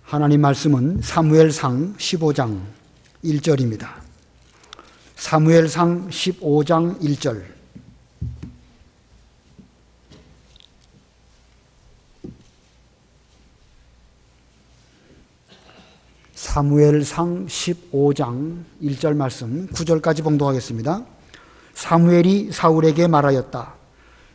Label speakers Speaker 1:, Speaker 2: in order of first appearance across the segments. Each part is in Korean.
Speaker 1: 하나님 말씀은 사무엘상 15장 1절입니다. 사무엘상 15장 1절. 사무엘상 15장 1절 말씀 9절까지 봉독하겠습니다. 사무엘이 사울에게 말하였다.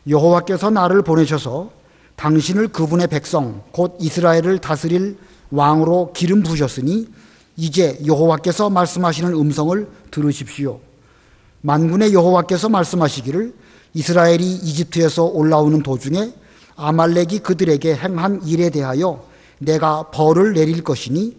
Speaker 1: 여호와께서 나를 보내셔서 당신을 그분의 백성 곧 이스라엘을 다스릴 왕으로 기름 부으셨으니 이제 여호와께서 말씀하시는 음성을 들으십시오. 만군의 여호와께서 말씀하시기를 이스라엘이 이집트에서 올라오는 도중에 아말렉이 그들에게 행한 일에 대하여 내가 벌을 내릴 것이니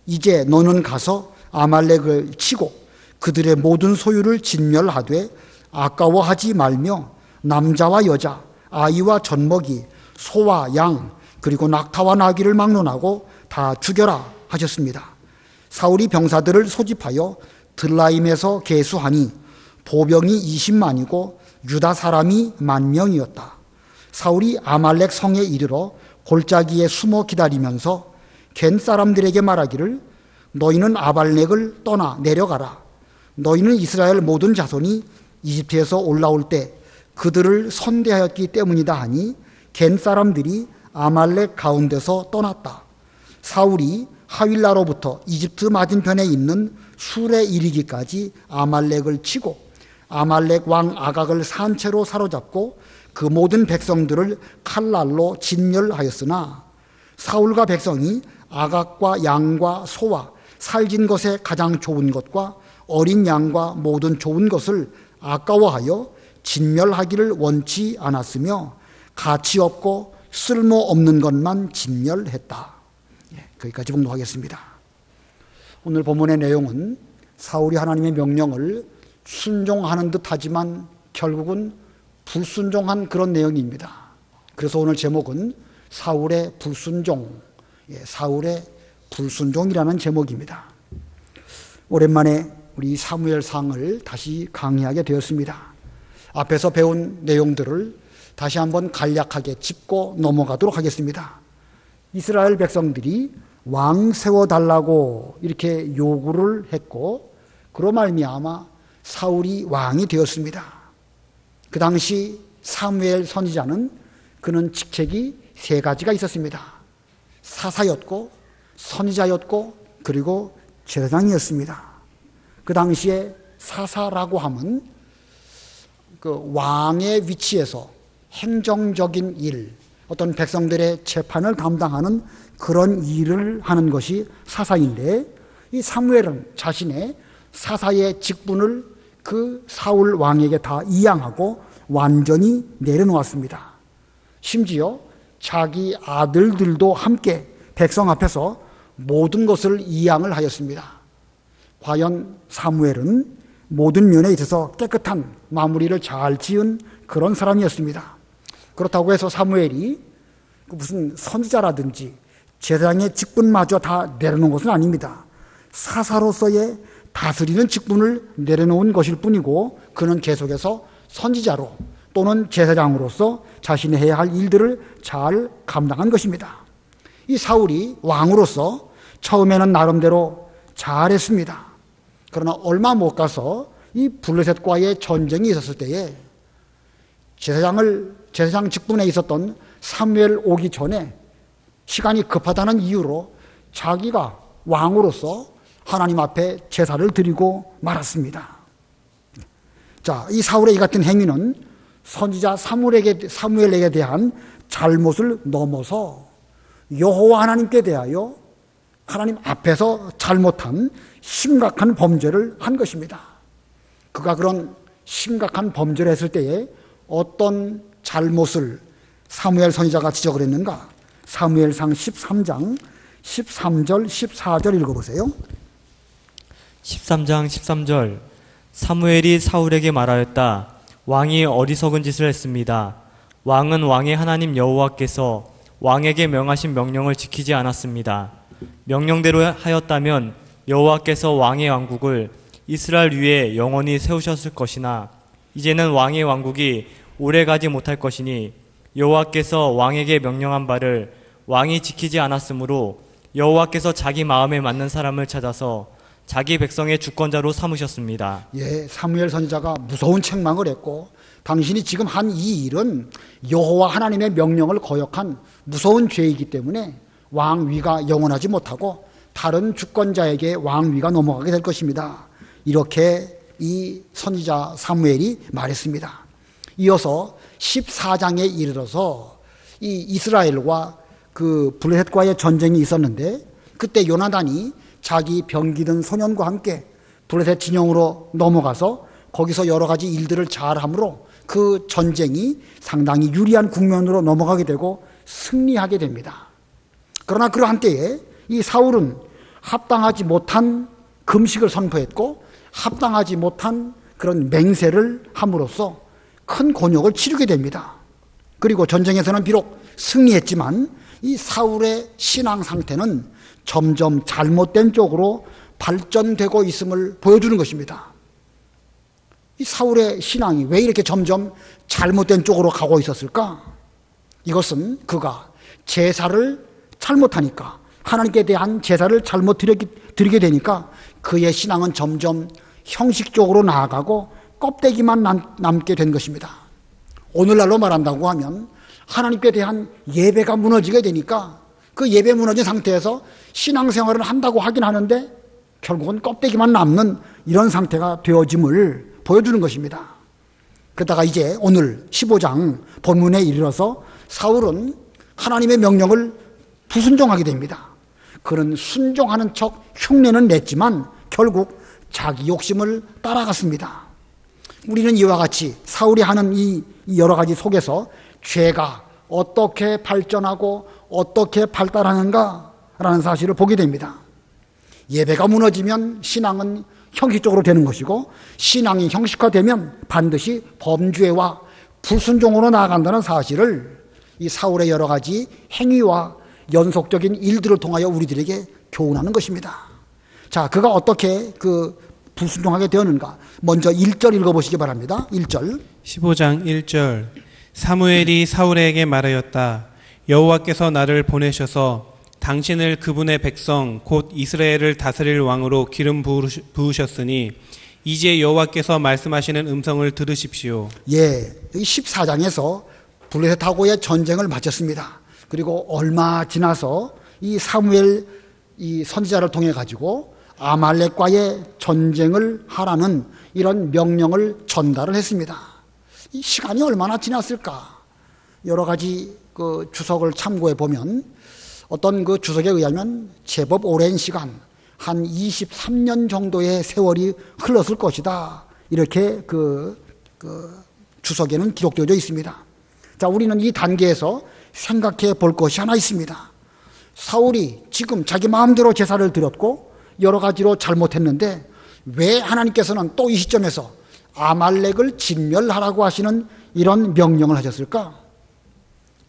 Speaker 1: 이제 너는 가서 아말렉을 치고 그들의 모든 소유를 진멸하되 아까워하지 말며 남자와 여자, 아이와 젖먹이, 소와 양, 그리고 낙타와 나귀를 막론하고 다 죽여라 하셨습니다. 사울이 병사들을 소집하여 들라임에서 계수하니 보병이 20만이고 유다 사람이 10,000명이었다. 사울이 아말렉 성에 이르러 골짜기에 숨어 기다리면서 겐 사람들에게 말하기를 너희는 아말렉을 떠나 내려가라. 너희는 이스라엘 모든 자손이 이집트에서 올라올 때 그들을 선대하였기 때문이다 하니 겐 사람들이 아말렉 가운데서 떠났다. 사울이 하윌라로부터 이집트 맞은편에 있는 술에 이르기까지 아말렉을 치고 아말렉 왕 아각을 산채로 사로잡고 그 모든 백성들을 칼날로 진멸하였으나 사울과 백성이 아각과 양과 소와 살진 것에 가장 좋은 것과 어린 양과 모든 좋은 것을 아까워하여 진멸하기를 원치 않았으며 가치 없고 쓸모없는 것만 진멸했다. 거기까지 봉독하겠습니다. 오늘 본문의 내용은 사울이 하나님의 명령을 순종하는 듯 하지만 결국은 불순종한 그런 내용입니다. 그래서 오늘 제목은 사울의 불순종, 사울의 불순종이라는 제목입니다. 오랜만에 우리 사무엘상을 다시 강의하게 되었습니다. 앞에서 배운 내용들을 다시 한번 간략하게 짚고 넘어가도록 하겠습니다. 이스라엘 백성들이 왕 세워달라고 이렇게 요구를 했고 그로 말미암아 사울이 왕이 되었습니다. 그 당시 사무엘 선지자는 그는 직책이 3가지가 있었습니다. 사사였고 선지자였고 그리고 제사장이었습니다. 그 당시에 사사라고 하면 그 왕의 위치에서 행정적인 일, 어떤 백성들의 재판을 담당하는 그런 일을 하는 것이 사사인데 이 사무엘은 자신의 사사의 직분을 그 사울 왕에게 다 이양하고 완전히 내려놓았습니다. 심지어 자기 아들들도 함께 백성 앞에서 모든 것을 이양을 하였습니다. 과연 사무엘은 모든 면에 있어서 깨끗한 마무리를 잘 지은 그런 사람이었습니다. 그렇다고 해서 사무엘이 무슨 선지자라든지 제사장의 직분마저 다 내려놓은 것은 아닙니다. 사사로서의 다스리는 직분을 내려놓은 것일 뿐이고 그는 계속해서 선지자로 또는 제사장으로서 자신이 해야 할 일들을 잘 감당한 것입니다. 이 사울이 왕으로서 처음에는 나름대로 잘했습니다. 그러나 얼마 못 가서 이 블레셋과의 전쟁이 있었을 때에 제사장 직분에 있었던 사무엘 오기 전에 시간이 급하다는 이유로 자기가 왕으로서 하나님 앞에 제사를 드리고 말았습니다. 자, 이 사울의 이 같은 행위는 선지자 사무엘에게 대한 잘못을 넘어서 여호와 하나님께 대하여 하나님 앞에서 잘못한 심각한 범죄를 한 것입니다. 그가 그런 심각한 범죄를 했을 때에 어떤 잘못을 사무엘 선지자가 지적을 했는가? 사무엘상 13장 13절 14절 읽어보세요.
Speaker 2: 13장 13절 사무엘이 사울에게 말하였다. 왕이 어리석은 짓을 했습니다. 왕은 왕의 하나님 여호와께서 왕에게 명하신 명령을 지키지 않았습니다. 명령대로 하였다면 여호와께서 왕의 왕국을 이스라엘 위에 영원히 세우셨을 것이나 이제는 왕의 왕국이 오래가지 못할 것이니 여호와께서 왕에게 명령한 바를 왕이 지키지 않았으므로 여호와께서 자기 마음에 맞는 사람을 찾아서 자기 백성의 주권자로 삼으셨습니다.
Speaker 1: 예, 사무엘 선지자가 무서운 책망을 했고 당신이 지금 한 이 일은 여호와 하나님의 명령을 거역한 무서운 죄이기 때문에 왕위가 영원하지 못하고 다른 주권자에게 왕위가 넘어가게 될 것입니다. 이렇게 이 선지자 사무엘이 말했습니다. 이어서 14장에 이르러서 이 이스라엘과 그 블레셋과의 전쟁이 있었는데 그때 요나단이 자기 병기든 소년과 함께 블레셋 진영으로 넘어가서 거기서 여러 가지 일들을 잘함으로 그 전쟁이 상당히 유리한 국면으로 넘어가게 되고 승리하게 됩니다. 그러나 그러한 때에 이 사울은 합당하지 못한 금식을 선포했고 합당하지 못한 그런 맹세를 함으로써 큰 곤욕을 치르게 됩니다. 그리고 전쟁에서는 비록 승리했지만 이 사울의 신앙 상태는 점점 잘못된 쪽으로 발전되고 있음을 보여주는 것입니다. 이 사울의 신앙이 왜 이렇게 점점 잘못된 쪽으로 가고 있었을까? 이것은 그가 제사를 잘못하니까, 하나님께 대한 제사를 잘못 드리게 되니까 그의 신앙은 점점 형식적으로 나아가고 껍데기만 남게 된 것입니다. 오늘날로 말한다고 하면 하나님께 대한 예배가 무너지게 되니까 그 예배 무너진 상태에서 신앙생활을 한다고 하긴 하는데 결국은 껍데기만 남는 이런 상태가 되어짐을 보여주는 것입니다. 그러다가 이제 오늘 15장 본문에 이르러서 사울은 하나님의 명령을 불순종하게 됩니다. 그는 순종하는 척 흉내는 냈지만 결국 자기 욕심을 따라갔습니다. 우리는 이와 같이 사울이 하는 이 여러 가지 속에서 죄가 어떻게 발전하고 어떻게 발달하는가라는 사실을 보게 됩니다. 예배가 무너지면 신앙은 형식적으로 되는 것이고 신앙이 형식화되면 반드시 범죄와 불순종으로 나아간다는 사실을 이 사울의 여러 가지 행위와 연속적인 일들을 통하여 우리들에게 교훈하는 것입니다. 자, 그가 어떻게 그 불순종하게 되었는가? 먼저 1절 읽어보시기 바랍니다. 1절.
Speaker 3: 15장 1절. 사무엘이 사울에게 말하였다. 여호와께서 나를 보내셔서 당신을 그분의 백성 곧 이스라엘을 다스릴 왕으로 기름 부으셨으니 이제 여호와께서 말씀하시는 음성을 들으십시오.
Speaker 1: 예, 14장에서 블레셋하고의 전쟁을 마쳤습니다. 그리고 얼마 지나서 이 사무엘 이 선지자를 통해 가지고 아말렉과의 전쟁을 하라는 이런 명령을 전달을 했습니다. 이 시간이 얼마나 지났을까? 여러 가지 그 주석을 참고해 보면 어떤 그 주석에 의하면 제법 오랜 시간, 한 23년 정도의 세월이 흘렀을 것이다. 이렇게 그 주석에는 기록되어 있습니다. 자, 우리는 이 단계에서 생각해 볼 것이 하나 있습니다. 사울이 지금 자기 마음대로 제사를 드렸고 여러 가지로 잘못했는데 왜 하나님께서는 또 이 시점에서 아말렉을 진멸하라고 하시는 이런 명령을 하셨을까?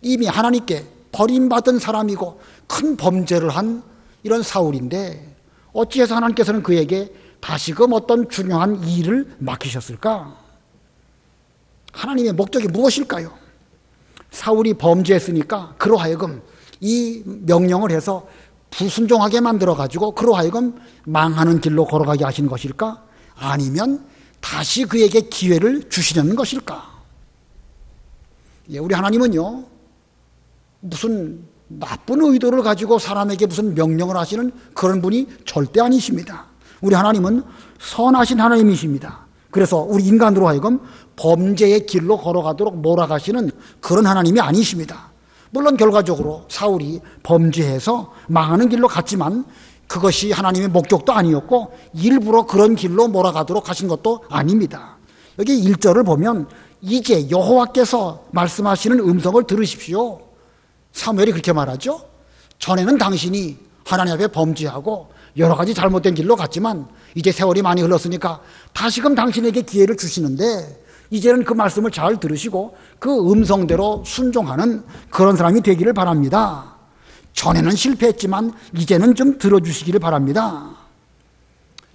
Speaker 1: 이미 하나님께 버림받은 사람이고 큰 범죄를 한 이런 사울인데 어찌해서 하나님께서는 그에게 다시금 어떤 중요한 일을 맡기셨을까? 하나님의 목적이 무엇일까요? 사울이 범죄했으니까 그로 하여금 이 명령을 해서 불순종하게 만들어가지고 그로 하여금 망하는 길로 걸어가게 하신 것일까? 아니면 다시 그에게 기회를 주시려는 것일까? 예, 우리 하나님은요, 무슨 나쁜 의도를 가지고 사람에게 무슨 명령을 하시는 그런 분이 절대 아니십니다. 우리 하나님은 선하신 하나님이십니다. 그래서 우리 인간으로 하여금 범죄의 길로 걸어가도록 몰아가시는 그런 하나님이 아니십니다. 물론 결과적으로 사울이 범죄해서 망하는 길로 갔지만 그것이 하나님의 목적도 아니었고 일부러 그런 길로 몰아가도록 하신 것도 아닙니다. 여기 1절을 보면 이제 여호와께서 말씀하시는 음성을 들으십시오. 사무엘이 그렇게 말하죠. 전에는 당신이 하나님 앞에 범죄하고 여러 가지 잘못된 길로 갔지만 이제 세월이 많이 흘렀으니까 다시금 당신에게 기회를 주시는데 이제는 그 말씀을 잘 들으시고 그 음성대로 순종하는 그런 사람이 되기를 바랍니다. 전에는 실패했지만 이제는 좀 들어주시기를 바랍니다.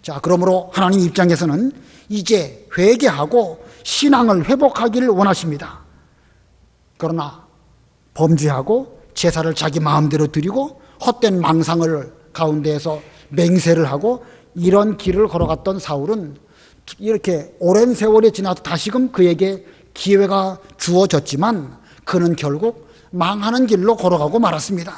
Speaker 1: 자, 그러므로 하나님 입장에서는 이제 회개하고 신앙을 회복하기를 원하십니다. 그러나 범죄하고 제사를 자기 마음대로 드리고 헛된 망상을 가운데에서 맹세를 하고 이런 길을 걸어갔던 사울은 이렇게 오랜 세월이 지나도 다시금 그에게 기회가 주어졌지만 그는 결국 망하는 길로 걸어가고 말았습니다.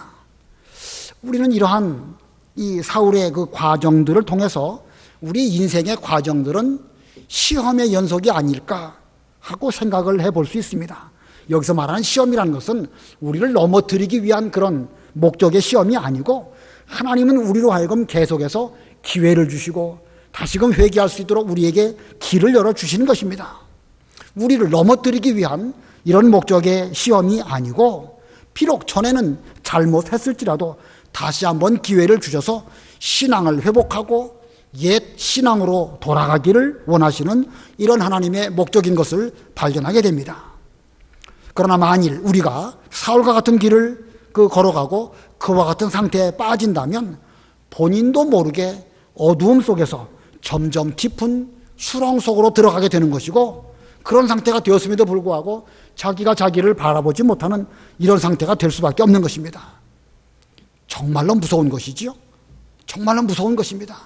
Speaker 1: 우리는 이러한 이 사울의 그 과정들을 통해서 우리 인생의 과정들은 시험의 연속이 아닐까 하고 생각을 해볼 수 있습니다. 여기서 말하는 시험이라는 것은 우리를 넘어뜨리기 위한 그런 목적의 시험이 아니고 하나님은 우리로 하여금 계속해서 기회를 주시고 다시금 회개할 수 있도록 우리에게 길을 열어주시는 것입니다. 우리를 넘어뜨리기 위한 이런 목적의 시험이 아니고 비록 전에는 잘못했을지라도 다시 한번 기회를 주셔서 신앙을 회복하고 옛 신앙으로 돌아가기를 원하시는 이런 하나님의 목적인 것을 발견하게 됩니다. 그러나 만일 우리가 사울과 같은 길을 걸어가고 그와 같은 상태에 빠진다면 본인도 모르게 어두움 속에서 점점 깊은 수렁 속으로 들어가게 되는 것이고 그런 상태가 되었음에도 불구하고 자기가 자기를 바라보지 못하는 이런 상태가 될 수밖에 없는 것입니다. 정말로 무서운 것이지요. 정말로 무서운 것입니다.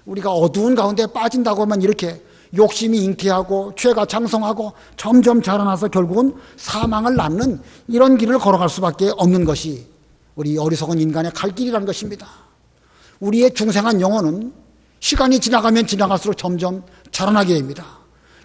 Speaker 1: 우리가 어두운 가운데 빠진다고 하면 이렇게 욕심이 잉태하고 죄가 장성하고 점점 자라나서 결국은 사망을 낳는 이런 길을 걸어갈 수밖에 없는 것이 우리 어리석은 인간의 갈 길이라는 것입니다. 우리의 중생한 영혼은 시간이 지나가면 지나갈수록 점점 자라나게 됩니다.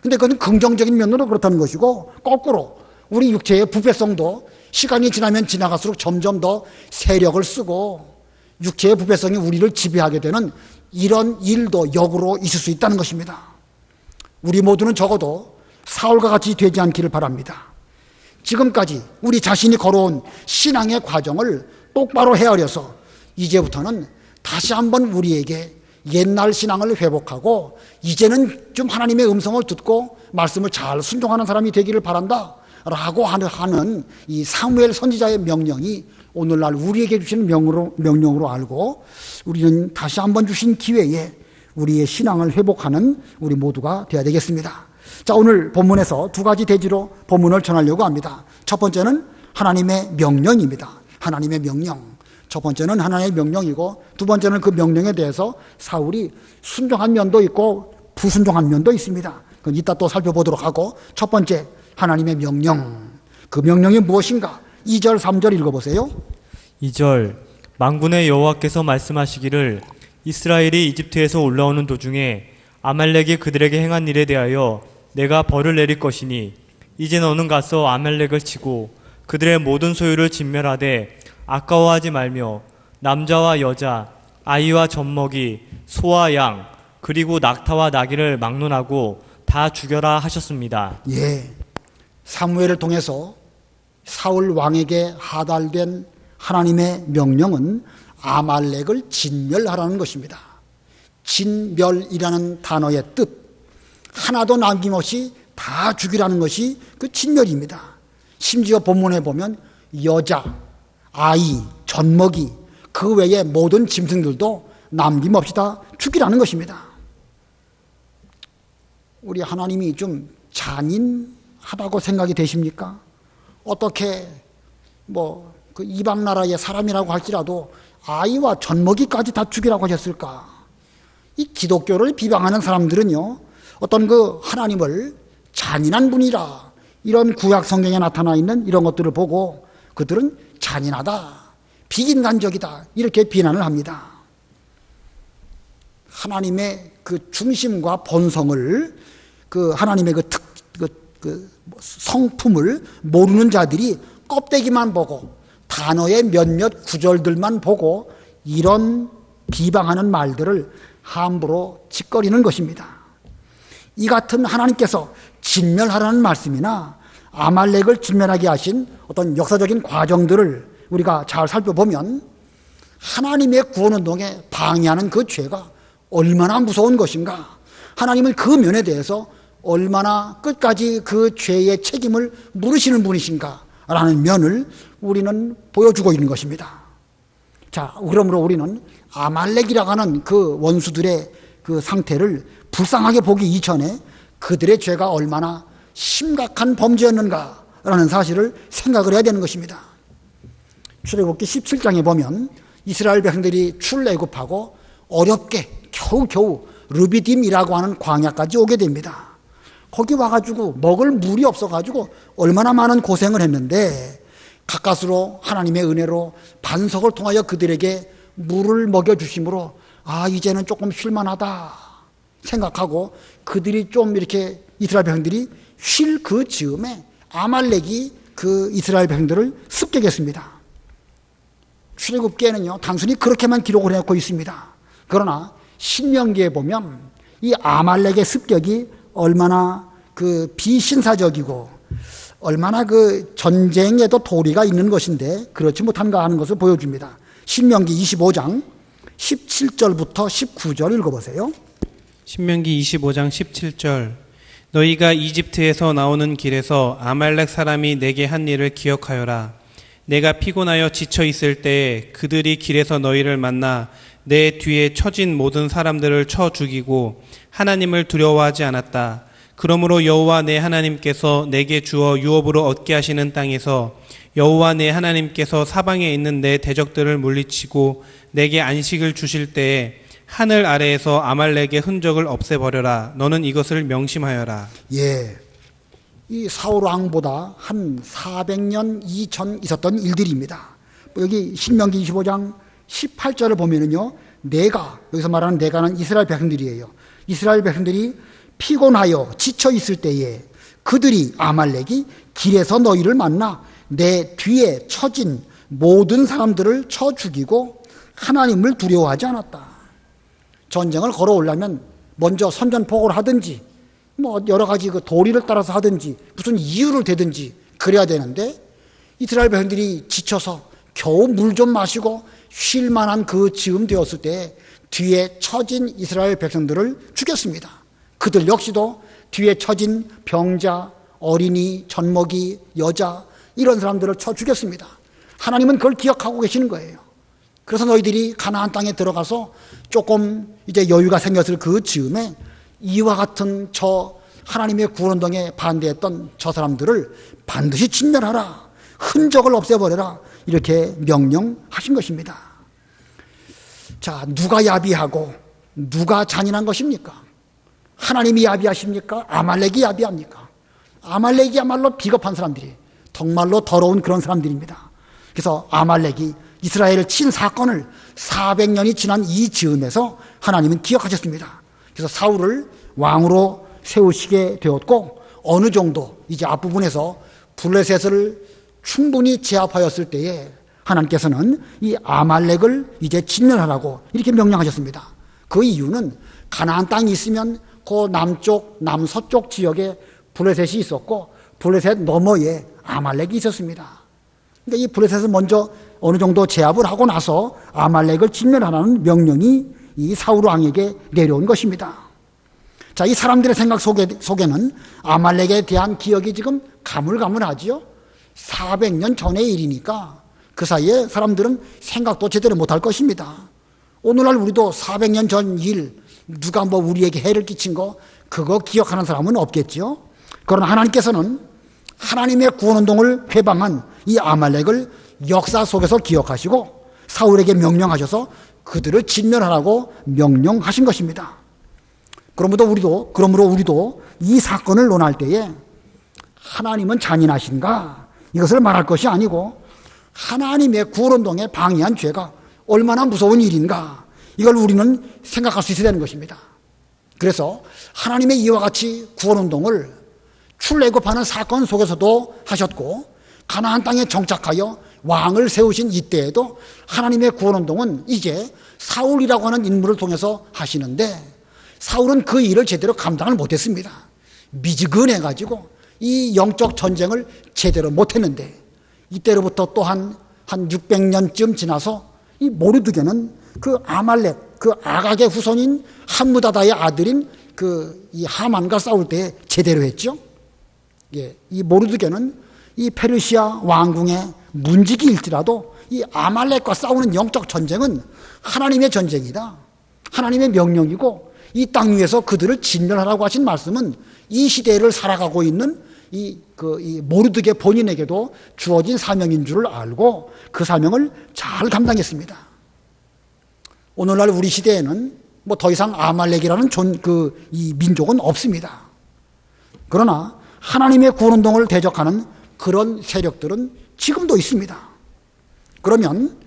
Speaker 1: 근데 그건 긍정적인 면으로 그렇다는 것이고 거꾸로 우리 육체의 부패성도 시간이 지나면 지나갈수록 점점 더 세력을 쓰고 육체의 부패성이 우리를 지배하게 되는 이런 일도 역으로 있을 수 있다는 것입니다. 우리 모두는 적어도 사울과 같이 되지 않기를 바랍니다. 지금까지 우리 자신이 걸어온 신앙의 과정을 똑바로 헤아려서 이제부터는 다시 한번 우리에게 옛날 신앙을 회복하고 이제는 좀 하나님의 음성을 듣고 말씀을 잘 순종하는 사람이 되기를 바란다 라고 하는 이 사무엘 선지자의 명령이 오늘날 우리에게 주시는 명령으로 알고 우리는 다시 한번 주신 기회에 우리의 신앙을 회복하는 우리 모두가 되어야 되겠습니다. 자, 오늘 본문에서 두 가지 대지로 본문을 전하려고 합니다. 첫 번째는 하나님의 명령입니다. 하나님의 명령. 첫 번째는 하나님의 명령이고 두 번째는 그 명령에 대해서 사울이 순종한 면도 있고 부순종한 면도 있습니다. 그건 이따 또 살펴보도록 하고 첫 번째 하나님의 명령. 그 명령이 무엇인가? 2절 3절 읽어보세요.
Speaker 2: 2절 만군의 여호와께서 말씀하시기를 이스라엘이 이집트에서 올라오는 도중에 아말렉이 그들에게 행한 일에 대하여 내가 벌을 내릴 것이니 이제 너는 가서 아말렉을 치고 그들의 모든 소유를 진멸하되 아까워하지 말며 남자와 여자, 아이와 젖먹이, 소와 양, 그리고 낙타와 나귀를 막론하고 다 죽여라 하셨습니다.
Speaker 1: 예, 사무엘을 통해서 사울 왕에게 하달된 하나님의 명령은 아말렉을 진멸하라는 것입니다. 진멸이라는 단어의 뜻, 하나도 남김없이 다 죽이라는 것이 그 진멸입니다. 심지어 본문에 보면 여자, 아이, 젖먹이, 그 외의 모든 짐승들도 남김없이 다 죽이라는 것입니다. 우리 하나님이 좀 잔인하다고 생각이 되십니까? 어떻게 그 이방 나라의 사람이라고 할지라도 아이와 젖먹이까지 다 죽이라고 하셨을까? 이 기독교를 비방하는 사람들은요, 어떤 그 하나님을 잔인한 분이라 이런 구약 성경에 나타나 있는 이런 것들을 보고 그들은 잔인하다, 비인간적이다 이렇게 비난을 합니다. 하나님의 그 중심과 본성을 그 하나님의 그 성품을 모르는 자들이 껍데기만 보고 단어의 몇몇 구절들만 보고 이런 비방하는 말들을 함부로 짓거리는 것입니다. 이 같은 하나님께서 진멸하라는 말씀이나 아말렉을 진멸하게 하신 어떤 역사적인 과정들을 우리가 잘 살펴보면 하나님의 구원운동에 방해하는 그 죄가 얼마나 무서운 것인가, 하나님은 그 면에 대해서 얼마나 끝까지 그 죄의 책임을 물으시는 분이신가 라는 면을 우리는 보여주고 있는 것입니다. 자, 그러므로 우리는 아말렉이라고 하는 그 원수들의 그 상태를 불쌍하게 보기 이전에 그들의 죄가 얼마나 심각한 범죄였는가라는 사실을 생각을 해야 되는 것입니다. 출애굽기 17장에 보면 이스라엘 백성들이 출애굽하고 어렵게 겨우겨우 르비딤이라고 하는 광야까지 오게 됩니다. 거기 와가지고 먹을 물이 없어가지고 얼마나 많은 고생을 했는데 가까스로 하나님의 은혜로 반석을 통하여 그들에게 물을 먹여주심으로 이제는 조금 쉴만하다 생각하고 그들이 좀 이렇게 이스라엘 백성들이 쉴 그 즈음에 아말렉이 그 이스라엘 백성들을 습격했습니다. 출애굽기에는요 단순히 그렇게만 기록을 해놓고 있습니다. 그러나 신명기에 보면 이 아말렉의 습격이 얼마나 그 비신사적이고 얼마나 그 전쟁에도 도리가 있는 것인데 그렇지 못한가 하는 것을 보여줍니다. 신명기 25장 17절부터 19절 읽어보세요.
Speaker 3: 신명기 25장 17절. 너희가 이집트에서 나오는 길에서 아말렉 사람이 내게 한 일을 기억하여라. 내가 피곤하여 지쳐 있을 때에 그들이 길에서 너희를 만나 내 뒤에 처진 모든 사람들을 쳐 죽이고 하나님을 두려워하지 않았다. 그러므로 여호와 내 하나님께서 내게 주어 유업으로 얻게 하시는 땅에서 여호와 내 하나님께서 사방에 있는 내 대적들을 물리치고 내게 안식을 주실 때에 하늘 아래에서 아말렉의 흔적을 없애버려라. 너는 이것을 명심하여라.
Speaker 1: 예, 이 사울 왕보다 한 400년 이전 있었던 일들입니다. 여기 신명기 25장 18절을 보면은요, 내가, 여기서 말하는 내가는 이스라엘 백성들이에요. 이스라엘 백성들이 피곤하여 지쳐 있을 때에 그들이 아말렉이 길에서 너희를 만나 내 뒤에 처진 모든 사람들을 쳐 죽이고 하나님을 두려워하지 않았다. 전쟁을 걸어오려면 먼저 선전포고를 하든지 뭐 여러 가지 그 도리를 따라서 하든지 무슨 이유를 대든지 그래야 되는데 이스라엘 백성들이 지쳐서 겨우 물 좀 마시고 쉴 만한 그 즈음 되었을 때 뒤에 처진 이스라엘 백성들을 죽였습니다. 그들 역시도 뒤에 처진 병자, 어린이, 젖먹이, 여자 이런 사람들을 쳐 죽였습니다. 하나님은 그걸 기억하고 계시는 거예요. 그래서 너희들이 가나안 땅에 들어가서 조금 이제 여유가 생겼을 그 즈음에 이와 같은 저 하나님의 구원동에 반대했던 저 사람들을 반드시 진멸하라. 흔적을 없애버려라. 이렇게 명령하신 것입니다. 자, 누가 야비하고 누가 잔인한 것입니까? 하나님이 야비하십니까? 아말렉이 야비합니까? 아말렉이야말로 비겁한 사람들이 정말로 더러운 그런 사람들입니다. 그래서 아말렉이 이스라엘을 친 사건을 400년이 지난 이 즈음에서 하나님은 기억하셨습니다. 그래서 사울을 왕으로 세우시게 되었고 어느 정도 이제 앞부분에서 블레셋을 충분히 제압하였을 때에 하나님께서는 이 아말렉을 이제 진멸하라고 이렇게 명령하셨습니다. 그 이유는 가나안 땅이 있으면 그 남쪽, 남서쪽 지역에 블레셋이 있었고 블레셋 너머에 아말렉이 있었습니다. 그러니까 이 블레셋을 먼저 어느 정도 제압을 하고 나서 아말렉을 진멸하라는 명령이 이 사울 왕에게 내려온 것입니다. 자, 이 사람들의 생각 속에는 아말렉에 대한 기억이 지금 가물가물하지요. 400년 전의 일이니까 그 사이에 사람들은 생각도 제대로 못할 것입니다. 오늘날 우리도 400년 전 일, 누가 뭐 우리에게 해를 끼친 거 그거 기억하는 사람은 없겠죠. 그러나 하나님께서는 하나님의 구원운동을 회방한 이 아말렉을 역사 속에서 기억하시고 사울에게 명령하셔서 그들을 진멸하라고 명령하신 것입니다. 그러므로 우리도 이 사건을 논할 때에 하나님은 잔인하신가 이것을 말할 것이 아니고 하나님의 구원운동에 방해한 죄가 얼마나 무서운 일인가 이걸 우리는 생각할 수 있어야 되는 것입니다. 그래서 하나님의 이와 같이 구원운동을 출애굽하는 사건 속에서도 하셨고 가나안 땅에 정착하여 왕을 세우신 이때에도 하나님의 구원운동은 이제 사울이라고 하는 인물을 통해서 하시는데 사울은 그 일을 제대로 감당을 못했습니다. 미지근해가지고 이 영적 전쟁을 제대로 못했는데 이때로부터 또한 600년쯤 지나서 이 모르드게는 그 아말렉, 그 아각의 후손인 함무다다의 아들인 이 하만과 싸울 때 제대로 했죠. 예, 이 모르드게는 이 페르시아 왕궁의 문지기일지라도 이 아말렉과 싸우는 영적 전쟁은 하나님의 전쟁이다. 하나님의 명령이고 이 땅 위에서 그들을 진멸하라고 하신 말씀은 이 시대를 살아가고 있는 이 모르드게 본인에게도 주어진 사명인 줄을 알고 그 사명을 잘 감당했습니다. 오늘날 우리 시대에는 뭐 더 이상 아말렉이라는 이 민족은 없습니다. 그러나 하나님의 구원운동을 대적하는 그런 세력들은 지금도 있습니다. 그러면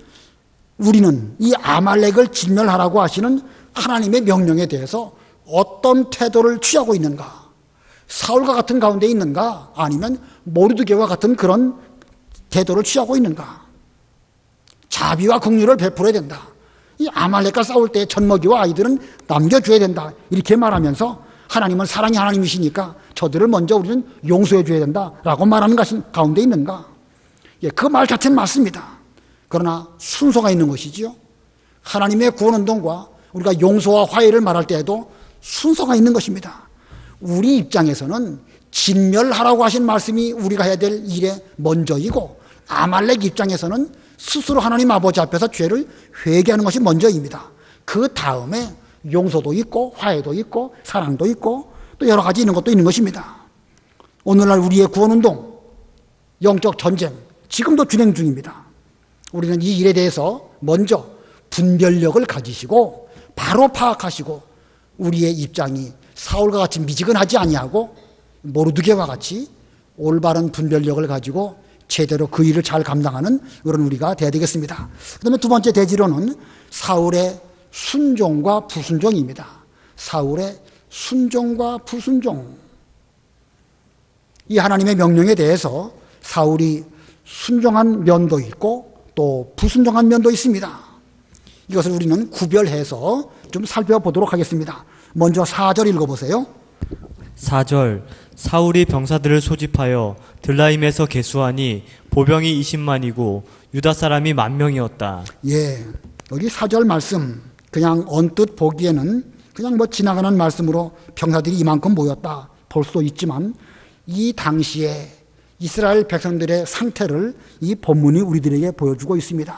Speaker 1: 우리는 이 아말렉을 진멸하라고 하시는 하나님의 명령에 대해서 어떤 태도를 취하고 있는가? 사울과 같은 가운데 있는가? 아니면 모르드게와 같은 그런 태도를 취하고 있는가? 자비와 긍휼을 베풀어야 된다. 이 아말렉과 싸울 때 젖먹이와 아이들은 남겨줘야 된다. 이렇게 말하면서 하나님은 사랑의 하나님이시니까 저들을 먼저 우리는 용서해 줘야 된다라고 말하는 것이 가운데 있는가? 예, 그 말 자체는 맞습니다. 그러나 순서가 있는 것이지요. 하나님의 구원운동과 우리가 용서와 화해를 말할 때에도 순서가 있는 것입니다. 우리 입장에서는 진멸하라고 하신 말씀이 우리가 해야 될 일의 먼저이고, 아말렉 입장에서는 스스로 하나님 아버지 앞에서 죄를 회개하는 것이 먼저입니다. 그 다음에 용서도 있고 화해도 있고 사랑도 있고 또 여러 가지 있는 것도 있는 것입니다. 오늘날 우리의 구원운동, 영적 전쟁 지금도 진행 중입니다. 우리는 이 일에 대해서 먼저 분별력을 가지시고 바로 파악하시고 우리의 입장이 사울과 같이 미지근하지 아니하고 모르드게와 같이 올바른 분별력을 가지고 제대로 그 일을 잘 감당하는 그런 우리가 돼야 되겠습니다. 그 다음에 두 번째 대지로는 사울의 순종과 불순종입니다. 사울의 순종과 불순종. 이 하나님의 명령에 대해서 사울이 순종한 면도 있고 또 불순종한 면도 있습니다. 이것을 우리는 구별해서 좀 살펴보도록 하겠습니다. 먼저 4절 읽어보세요.
Speaker 2: 4절 사울이 병사들을 소집하여 들라임에서 계수하니 보병이 20만이고 유다 사람이 10,000명이었다.
Speaker 1: 예, 여기 4절 말씀 그냥 언뜻 보기에는 그냥 뭐 지나가는 말씀으로 병사들이 이만큼 모였다 볼 수도 있지만 이 당시에 이스라엘 백성들의 상태를 이 본문이 우리들에게 보여주고 있습니다.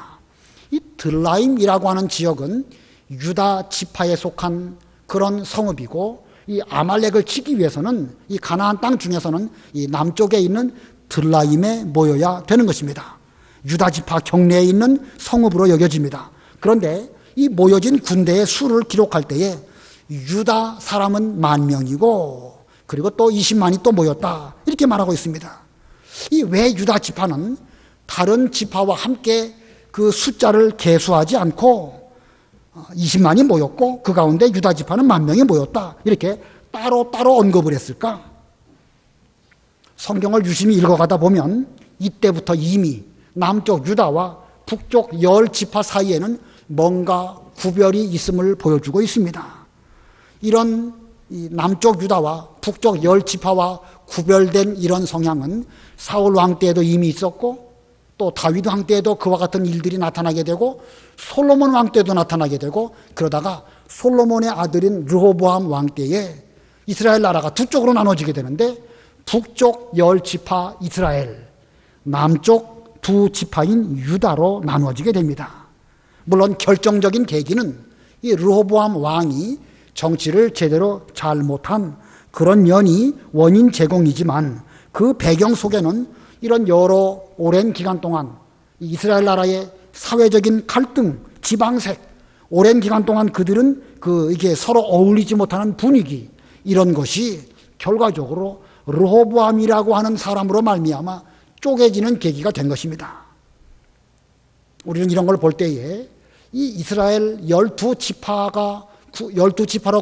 Speaker 1: 이 들라임이라고 하는 지역은 유다 지파에 속한 그런 성읍이고, 이 아말렉을 치기 위해서는 이 가나안 땅 중에서는 이 남쪽에 있는 들라임에 모여야 되는 것입니다. 유다 지파 경내에 있는 성읍으로 여겨집니다. 그런데 이 모여진 군대의 수를 기록할 때에 유다 사람은 10,000명이고 그리고 또 20만이 또 모였다 이렇게 말하고 있습니다. 이 왜 유다 지파는 다른 지파와 함께 그 숫자를 계수하지 않고 20만이 모였고 그 가운데 유다 지파는 10,000명이 모였다 이렇게 따로 언급을 했을까? 성경을 유심히 읽어가다 보면 이때부터 이미 남쪽 유다와 북쪽 10지파 사이에는 뭔가 구별이 있음을 보여주고 있습니다. 이런 남쪽 유다와 북쪽 10지파와 구별된 이런 성향은 사울 왕 때에도 이미 있었고 또 다윗 왕 때에도 그와 같은 일들이 나타나게 되고 솔로몬 왕 때도 나타나게 되고, 그러다가 솔로몬의 아들인 르호보암 왕 때에 이스라엘 나라가 두 쪽으로 나눠지게 되는데 북쪽 10지파 이스라엘, 남쪽 두 지파인 유다로 나눠지게 됩니다. 물론 결정적인 계기는 이 르호보암 왕이 정치를 제대로 잘 못한 그런 면이 원인 제공이지만 그 배경 속에는 이런 여러 오랜 기간 동안 이스라엘 나라의 사회적인 갈등, 지방색, 오랜 기간 동안 그들은 이게 서로 어울리지 못하는 분위기, 이런 것이 결과적으로 르호보암이라고 하는 사람으로 말미암아 쪼개지는 계기가 된 것입니다. 우리는 이런 걸 볼 때에 이 이스라엘 12지파로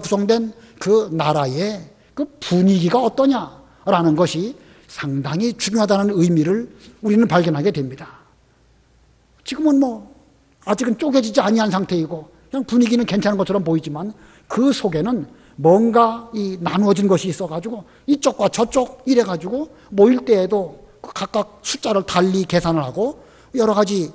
Speaker 1: 구성된 그 나라의 그 분위기가 어떠냐라는 것이 상당히 중요하다는 의미를 우리는 발견하게 됩니다. 지금은 뭐 아직은 쪼개지지 아니한 상태이고 그냥 분위기는 괜찮은 것처럼 보이지만 그 속에는 뭔가 이 나누어진 것이 있어가지고 이쪽과 저쪽 이래가지고 모일 때에도 각각 숫자를 달리 계산을 하고 여러 가지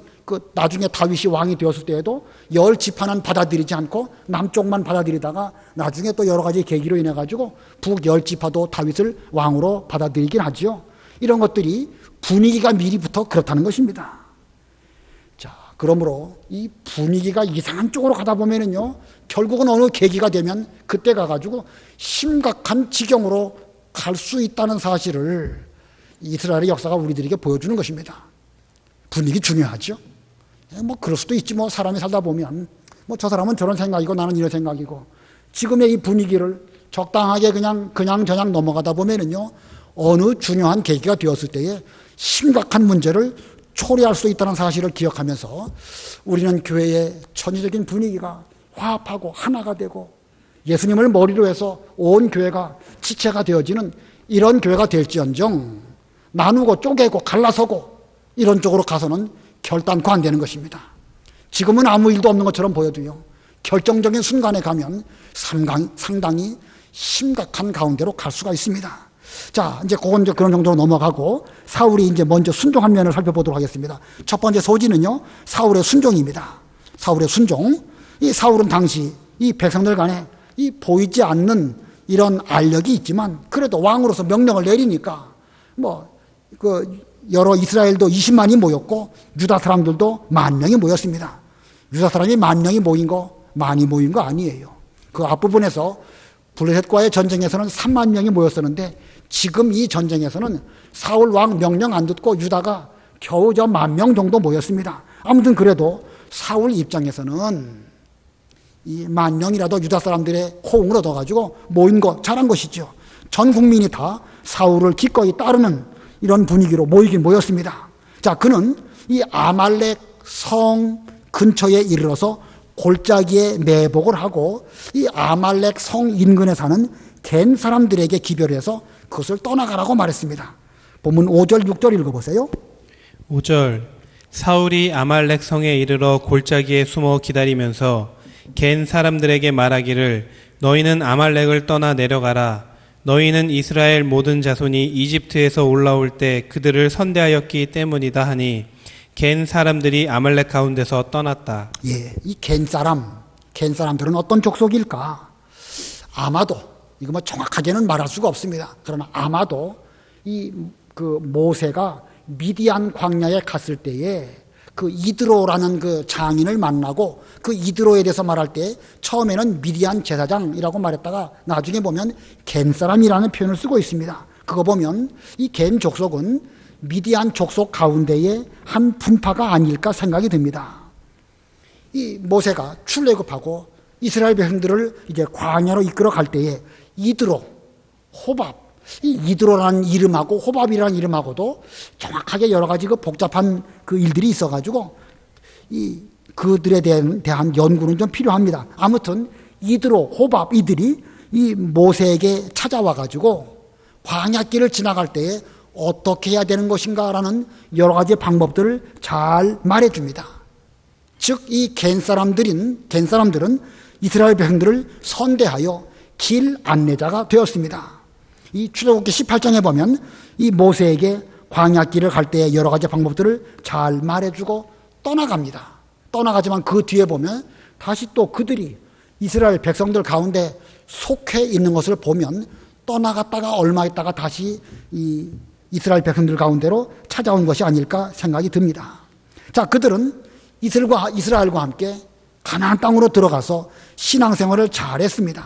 Speaker 1: 나중에 다윗이 왕이 되었을 때에도 10지파는 받아들이지 않고 남쪽만 받아들이다가 나중에 또 여러 가지 계기로 인해 가지고 북 10지파도 다윗을 왕으로 받아들이긴 하지요. 이런 것들이 분위기가 미리부터 그렇다는 것입니다. 자, 그러므로 이 분위기가 이상한 쪽으로 가다 보면은요, 결국은 어느 계기가 되면 그때 가가지고 심각한 지경으로 갈 수 있다는 사실을 이스라엘의 역사가 우리들에게 보여주는 것입니다. 분위기 중요하죠. 뭐 그럴 수도 있지 뭐 사람이 살다 보면 뭐 저 사람은 저런 생각이고 나는 이런 생각이고, 지금의 이 분위기를 적당하게 그냥 저냥 넘어가다 보면은요, 어느 중요한 계기가 되었을 때에 심각한 문제를 초래할 수 있다는 사실을 기억하면서 우리는 교회의 전체적인 분위기가 화합하고 하나가 되고 예수님을 머리로 해서 온 교회가 지체가 되어지는 이런 교회가 될지언정, 나누고 쪼개고 갈라서고 이런 쪽으로 가서는 결단코 안 되는 것입니다. 지금은 아무 일도 없는 것처럼 보여도요, 결정적인 순간에 가면 상당히 심각한 가운데로 갈 수가 있습니다. 자, 이제 그건 이제 그런 정도로 넘어가고 사울이 이제 먼저 순종한 면을 살펴보도록 하겠습니다. 첫 번째 소지는요, 사울의 순종입니다. 사울의 순종. 이 사울은 당시 이 백성들 간에 이 보이지 않는 이런 알력이 있지만 그래도 왕으로서 명령을 내리니까 여러 이스라엘도 20만이 모였고 유다 사람들도 10,000명이 모였습니다. 유다 사람이 10,000명이 모인 거, 많이 모인 거 아니에요. 그 앞부분에서 블레셋과의 전쟁에서는 30,000명이 모였었는데 지금 이 전쟁에서는 사울 왕 명령 안 듣고 유다가 겨우 10,000명 정도 모였습니다. 아무튼 그래도 사울 입장에서는 이 10,000명이라도 유다 사람들의 호응을 얻어가지고 모인 거 잘한 것이죠. 전 국민이 다 사울을 기꺼이 따르는 이런 분위기로 모이긴 모였습니다. 자, 그는 이 아말렉 성 근처에 이르러서 골짜기에 매복을 하고 이 아말렉 성 인근에 사는 겐 사람들에게 기별해서 그것을 떠나가라고 말했습니다. 본문 5절 6절 읽어보세요.
Speaker 3: 5절 사울이 아말렉 성에 이르러 골짜기에 숨어 기다리면서 겐 사람들에게 말하기를 너희는 아말렉을 떠나 내려가라. 너희는 이스라엘 모든 자손이 이집트에서 올라올 때 그들을 선대하였기 때문이다 하니 겐 사람들이 아말렉 가운데서 떠났다.
Speaker 1: 예, 이 겐 사람들은 어떤 족속일까? 아마도 이거 정확하게는 말할 수가 없습니다. 그러나 아마도 그 모세가 미디안 광야에 갔을 때에 그 이드로라는 그 장인을 만나고 그 이드로에 대해서 말할 때 처음에는 미디안 제사장이라고 말했다가 나중에 보면 겐 사람이라는 표현을 쓰고 있습니다. 그거 보면 이 겐 족속은 미디안 족속 가운데의 한 분파가 아닐까 생각이 듭니다. 이 모세가 출애굽하고 이스라엘 백성들을 이제 광야로 이끌어 갈 때에 이드로, 호밥, 이 이드로라는 이름하고 호밥이라는 이름하고도 정확하게 여러 가지 그 복잡한 그 일들이 있어가지고 그들에 대한 연구는 좀 필요합니다. 아무튼 이드로, 호밥 이들이 이 모세에게 찾아와가지고 광야길을 지나갈 때에 어떻게 해야 되는 것인가라는 여러 가지 방법들을 잘 말해줍니다. 즉, 이 겐 사람들은 이스라엘 백성들을 선대하여 길 안내자가 되었습니다. 이 출애굽기 18장에 보면 이 모세에게 광야길을 갈 때의 여러 가지 방법들을 잘 말해주고 떠나갑니다. 떠나가지만 그 뒤에 보면 다시 또 그들이 이스라엘 백성들 가운데 속해 있는 것을 보면 떠나갔다가 얼마 있다가 다시 이 이스라엘 백성들 가운데로 찾아온 것이 아닐까 생각이 듭니다. 자, 그들은 이스라엘과 함께 가나안 땅으로 들어가서 신앙생활을 잘했습니다.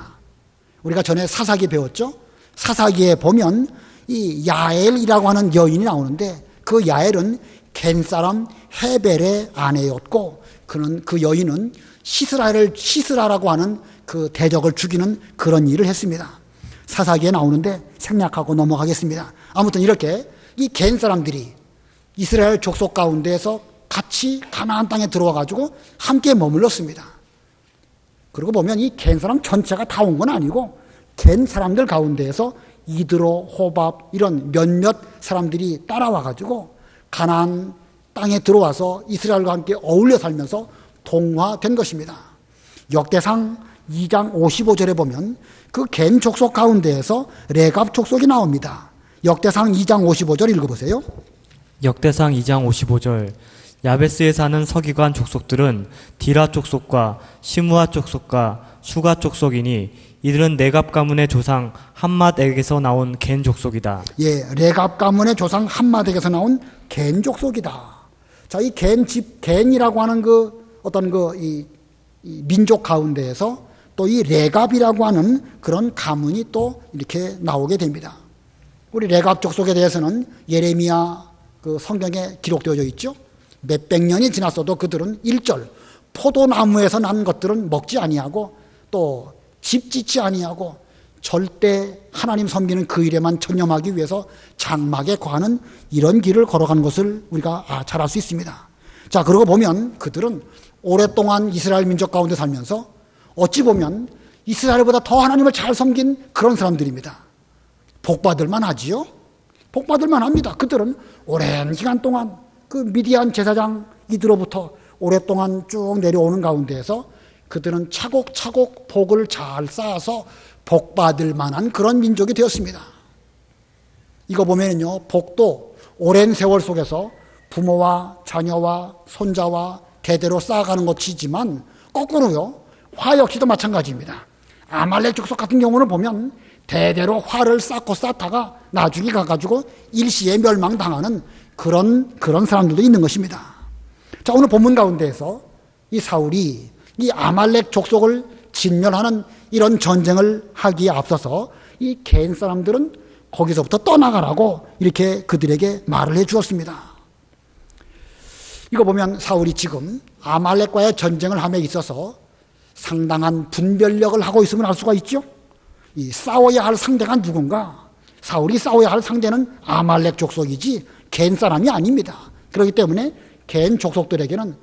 Speaker 1: 우리가 전에 사사기 배웠죠? 사사기에 보면 이 야엘이라고 하는 여인이 나오는데 그 야엘은 겐 사람 헤벨의 아내였고 그 여인은 시스라라고 하는 그 대적을 죽이는 그런 일을 했습니다. 사사기에 나오는데 생략하고 넘어가겠습니다. 아무튼 이렇게 이 겐 사람들이 이스라엘 족속 가운데에서 같이 가나안 땅에 들어와 가지고 함께 머물렀습니다. 그리고 보면 이 겐 사람 전체가 다 온 건 아니고 겐 사람들 가운데에서 이드로, 호밥 이런 몇몇 사람들이 따라와 가지고 가나안 땅에 들어와서 이스라엘과 함께 어울려 살면서 동화된 것입니다. 역대상 2장 55절에 보면 그 겐 족속 가운데에서 레갑 족속이 나옵니다. 역대상 2장 55절 읽어보세요.
Speaker 2: 역대상 2장 55절 야베스에 사는 서기관 족속들은 디라 족속과 시므아 족속과 수가 족속이니 이들은 레갑 가문의 조상 함맛에게서 나온 겐 족속이다.
Speaker 1: 예, 레갑 가문의 조상 함맛에게서 나온 겐 족속이다. 자, 이 겐이라고 하는 이 민족 가운데에서 또 이 레갑이라고 하는 그런 가문이 또 이렇게 나오게 됩니다. 우리 레갑 족속에 대해서는 예레미야 그 성경에 기록되어져 있죠. 몇백 년이 지났어도 그들은 1절 포도나무에서 난 것들은 먹지 아니하고 또 집 짓지 아니하고 절대 하나님 섬기는 그 일에만 전념하기 위해서 장막에 거하는 이런 길을 걸어간 것을 우리가 잘 알 수 있습니다. 자, 그러고 보면 그들은 오랫동안 이스라엘 민족 가운데 살면서 어찌 보면 이스라엘보다 더 하나님을 잘 섬긴 그런 사람들입니다. 복받을만 하지요? 복받을만 합니다. 그들은 오랜 기간 동안 그 미디안 제사장 이들로부터 오랫동안 쭉 내려오는 가운데에서 그들은 차곡차곡 복을 잘 쌓아서 복받을 만한 그런 민족이 되었습니다. 이거 보면요, 복도 오랜 세월 속에서 부모와 자녀와 손자와 대대로 쌓아가는 것이지만 거꾸로요, 화 역시도 마찬가지입니다. 아말렉 족속 같은 경우는 보면 대대로 화를 쌓고 쌓다가 나중에 가가지고 일시에 멸망당하는 그런 사람들도 있는 것입니다. 자, 오늘 본문 가운데에서 이 사울이 이 아말렉 족속을 진멸하는 이런 전쟁을 하기에 앞서서 이 겐 사람들은 거기서부터 떠나가라고 이렇게 그들에게 말을 해 주었습니다. 이거 보면 사울이 지금 아말렉과의 전쟁을 함에 있어서 상당한 분별력을 하고 있음을 알 수가 있죠. 이 싸워야 할 상대가 누군가? 사울이 싸워야 할 상대는 아말렉 족속이지 겐 사람이 아닙니다. 그렇기 때문에 겐 족속들에게는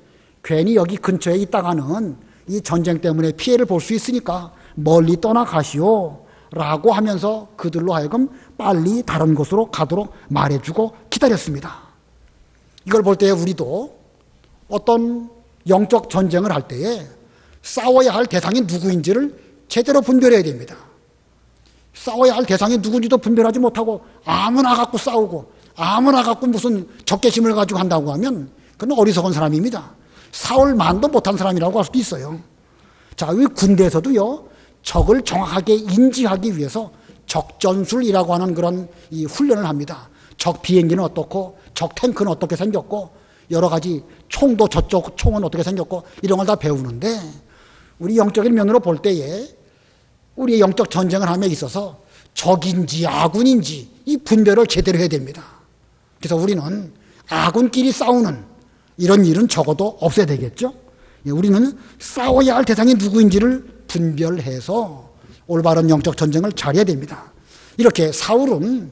Speaker 1: 괜히 여기 근처에 있다가는 이 전쟁 때문에 피해를 볼 수 있으니까 멀리 떠나가시오 라고 하면서 그들로 하여금 빨리 다른 곳으로 가도록 말해주고 기다렸습니다. 이걸 볼 때 우리도 어떤 영적 전쟁을 할 때에 싸워야 할 대상이 누구인지를 제대로 분별해야 됩니다. 싸워야 할 대상이 누구인지도 분별하지 못하고 아무나 갖고 싸우고 아무나 갖고 무슨 적개심을 가지고 한다고 하면 그건 어리석은 사람입니다. 사울만도 못한 사람이라고 할 수도 있어요. 자, 이 군대에서도요, 적을 정확하게 인지하기 위해서 적전술이라고 하는 그런 이 훈련을 합니다. 적 비행기는 어떻고, 적 탱크는 어떻게 생겼고, 여러 가지 총도 저쪽 총은 어떻게 생겼고, 이런 걸 다 배우는데, 우리 영적인 면으로 볼 때에 우리의 영적 전쟁을 함에 있어서 적인지 아군인지 이 분별을 제대로 해야 됩니다. 그래서 우리는 아군끼리 싸우는 이런 일은 적어도 없어야 되겠죠. 우리는 싸워야 할 대상이 누구인지를 분별해서 올바른 영적 전쟁을 잘해야 됩니다. 이렇게 사울은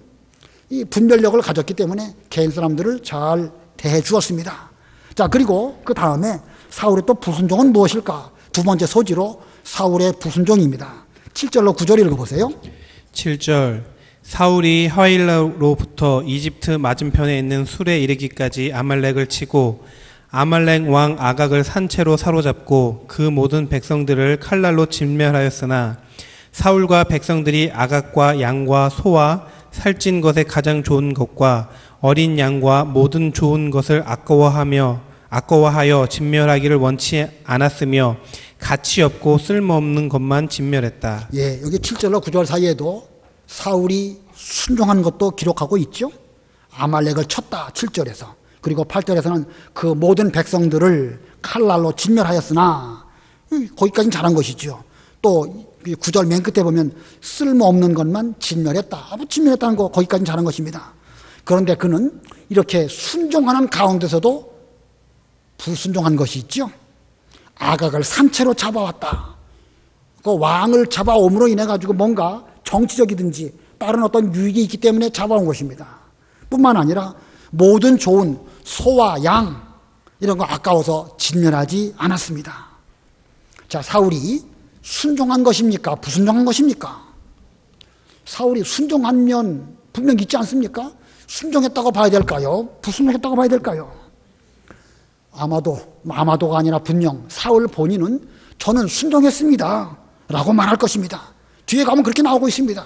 Speaker 1: 이 분별력을 가졌기 때문에 개인 사람들을 잘 대해 주었습니다. 자, 그리고 그 다음에 사울의 또 불순종은 무엇일까? 두 번째 소지로 사울의 불순종입니다. 7절로 9절 읽어보세요.
Speaker 3: 7절 사울이 하윌라로부터 이집트 맞은편에 있는 술에 이르기까지 아말렉을 치고 아말렉 왕 아각을 산채로 사로잡고 그 모든 백성들을 칼날로 진멸하였으나 사울과 백성들이 아각과 양과 소와 살찐 것에 가장 좋은 것과 어린 양과 모든 좋은 것을 아까워하여 진멸하기를 원치 않았으며 가치 없고 쓸모없는 것만 진멸했다.
Speaker 1: 예, 여기 7절로 9절 사이에도 사울이 순종한 것도 기록하고 있죠. 아말렉을 쳤다 7절에서. 그리고 8절에서는 그 모든 백성들을 칼날로 진멸하였으나 거기까지는 잘한 것이죠. 또 9절 맨 끝에 보면 쓸모없는 것만 진멸했다. 진멸했다는 거 거기까지는 잘한 것입니다. 그런데 그는 이렇게 순종하는 가운데서도 불순종한 것이 있죠. 아각을 산채로 잡아왔다. 그 왕을 잡아옴으로 인해 가지고 뭔가 정치적이든지 다른 어떤 유익이 있기 때문에 잡아온 것입니다. 뿐만 아니라 모든 좋은 소와 양 이런 거 아까워서 진멸하지 않았습니다. 자, 사울이 순종한 것입니까? 불순종한 것입니까? 사울이 순종하면 분명 있지 않습니까? 순종했다고 봐야 될까요? 불순종했다고 봐야 될까요? 아마도가 아니라 분명 사울 본인은 저는 순종했습니다 라고 말할 것입니다. 뒤에 가면 그렇게 나오고 있습니다.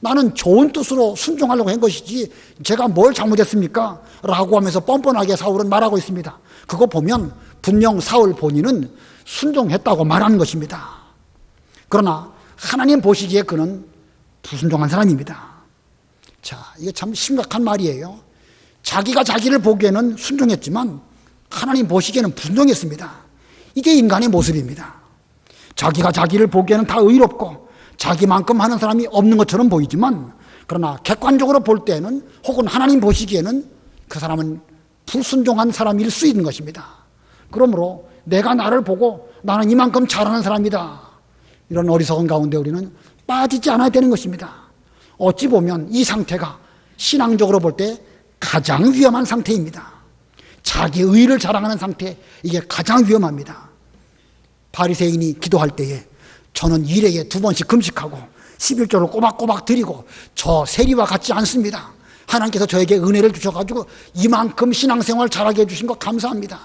Speaker 1: 나는 좋은 뜻으로 순종하려고 한 것이지 제가 뭘 잘못했습니까? 라고 하면서 뻔뻔하게 사울은 말하고 있습니다. 그거 보면 분명 사울 본인은 순종했다고 말하는 것입니다. 그러나 하나님 보시기에 그는 불순종한 사람입니다. 자, 이게 참 심각한 말이에요. 자기가 자기를 보기에는 순종했지만 하나님 보시기에는 불순종했습니다. 이게 인간의 모습입니다. 자기가 자기를 보기에는 다 의롭고 자기만큼 하는 사람이 없는 것처럼 보이지만 그러나 객관적으로 볼 때는 혹은 하나님 보시기에는 그 사람은 불순종한 사람일 수 있는 것입니다. 그러므로 내가 나를 보고 나는 이만큼 잘하는 사람이다, 이런 어리석은 가운데 우리는 빠지지 않아야 되는 것입니다. 어찌 보면 이 상태가 신앙적으로 볼 때 가장 위험한 상태입니다. 자기 의를 자랑하는 상태, 이게 가장 위험합니다. 바리새인이 기도할 때에 저는 일회에 2번씩 금식하고 11조를 꼬박꼬박 드리고 저 세리와 같지 않습니다. 하나님께서 저에게 은혜를 주셔가지고 이만큼 신앙생활 잘하게 해주신 거 감사합니다.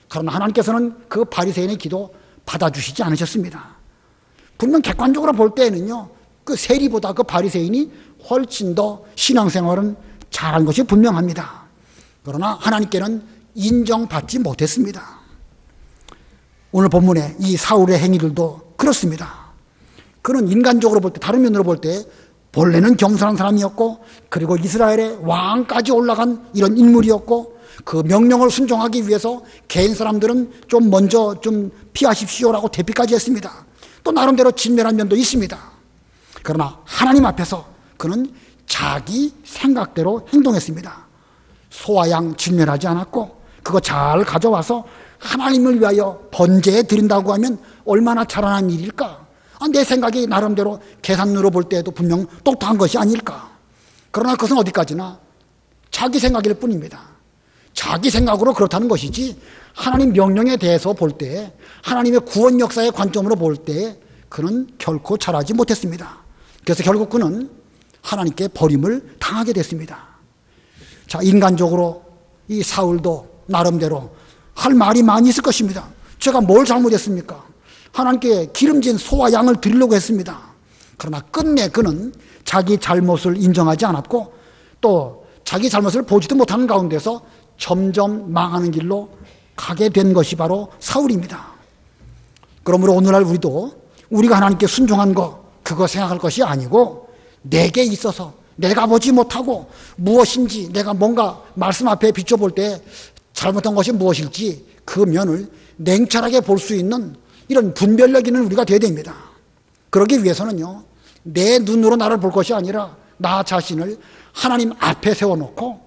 Speaker 1: 그러나 하나님께서는 그 바리새인의 기도 받아주시지 않으셨습니다. 분명 객관적으로 볼 때에는요, 그 세리보다 그 바리새인이 훨씬 더 신앙생활은 잘한 것이 분명합니다. 그러나 하나님께는 인정받지 못했습니다. 오늘 본문에 이 사울의 행위들도 그렇습니다. 그는 인간적으로 볼 때, 다른 면으로 볼 때 본래는 겸손한 사람이었고, 그리고 이스라엘의 왕까지 올라간 이런 인물이었고, 그 명령을 순종하기 위해서 개인 사람들은 좀 먼저 좀 피하십시오라고 대피까지 했습니다. 또 나름대로 진멸한 면도 있습니다. 그러나 하나님 앞에서 그는 자기 생각대로 행동했습니다. 소와 양 진멸하지 않았고, 그거 잘 가져와서 하나님을 위하여 번제해 드린다고 하면 얼마나 자라난 일일까? 내 생각이 나름대로 계산으로 볼 때에도 분명 똑똑한 것이 아닐까? 그러나 그것은 어디까지나 자기 생각일 뿐입니다. 자기 생각으로 그렇다는 것이지, 하나님 명령에 대해서 볼 때, 하나님의 구원 역사의 관점으로 볼 때 그는 결코 잘하지 못했습니다. 그래서 결국 그는 하나님께 버림을 당하게 됐습니다. 자, 인간적으로 이 사울도 나름대로 할 말이 많이 있을 것입니다. 제가 뭘 잘못했습니까? 하나님께 기름진 소와 양을 드리려고 했습니다. 그러나 끝내 그는 자기 잘못을 인정하지 않았고, 또 자기 잘못을 보지도 못하는 가운데서 점점 망하는 길로 가게 된 것이 바로 사울입니다. 그러므로 오늘날 우리가 하나님께 순종한 거, 그거 생각할 것이 아니고, 내게 있어서 내가 보지 못하고 무엇인지, 내가 뭔가 말씀 앞에 비춰볼 때 잘못한 것이 무엇일지 그 면을 냉철하게 볼 수 있는 이런 분별력 있는 우리가 되어야 됩니다. 그러기 위해서는요, 내 눈으로 나를 볼 것이 아니라 나 자신을 하나님 앞에 세워놓고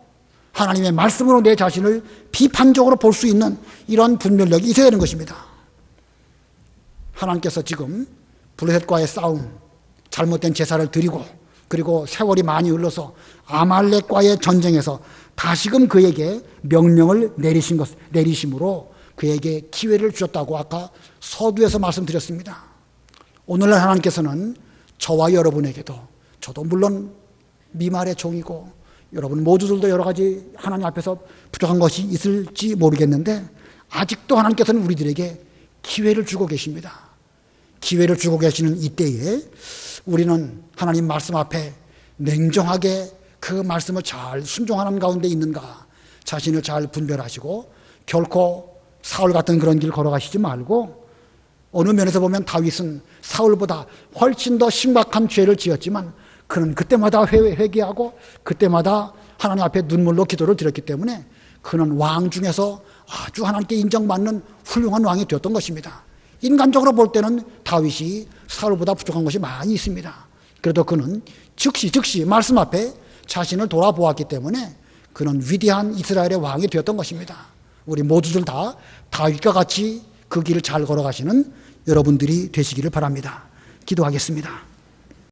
Speaker 1: 하나님의 말씀으로 내 자신을 비판적으로 볼 수 있는 이런 분별력이 있어야 되는 것입니다. 하나님께서 지금 블레셋과의 싸움, 잘못된 제사를 드리고, 그리고 세월이 많이 흘러서 아말렉과의 전쟁에서 다시금 그에게 명령을 내리심으로 그에게 기회를 주셨다고 아까 서두에서 말씀드렸습니다. 오늘날 하나님께서는 저와 여러분에게도, 저도 물론 미말의 종이고 여러분 모두들도 여러 가지 하나님 앞에서 부족한 것이 있을지 모르겠는데, 아직도 하나님께서는 우리들에게 기회를 주고 계십니다. 기회를 주고 계시는 이때에 우리는 하나님 말씀 앞에 냉정하게 그 말씀을 잘 순종하는 가운데 있는가, 자신을 잘 분별하시고 결코 사울 같은 그런 길 걸어가시지 말고, 어느 면에서 보면 다윗은 사울보다 훨씬 더 심각한 죄를 지었지만 그는 그때마다 회개하고 그때마다 하나님 앞에 눈물로 기도를 드렸기 때문에 그는 왕 중에서 아주 하나님께 인정받는 훌륭한 왕이 되었던 것입니다. 인간적으로 볼 때는 다윗이 사울보다 부족한 것이 많이 있습니다. 그래도 그는 즉시 말씀 앞에 자신을 돌아보았기 때문에 그는 위대한 이스라엘의 왕이 되었던 것입니다. 우리 모두들 다 다윗과 같이 그 길을 잘 걸어가시는 여러분들이 되시기를 바랍니다. 기도하겠습니다.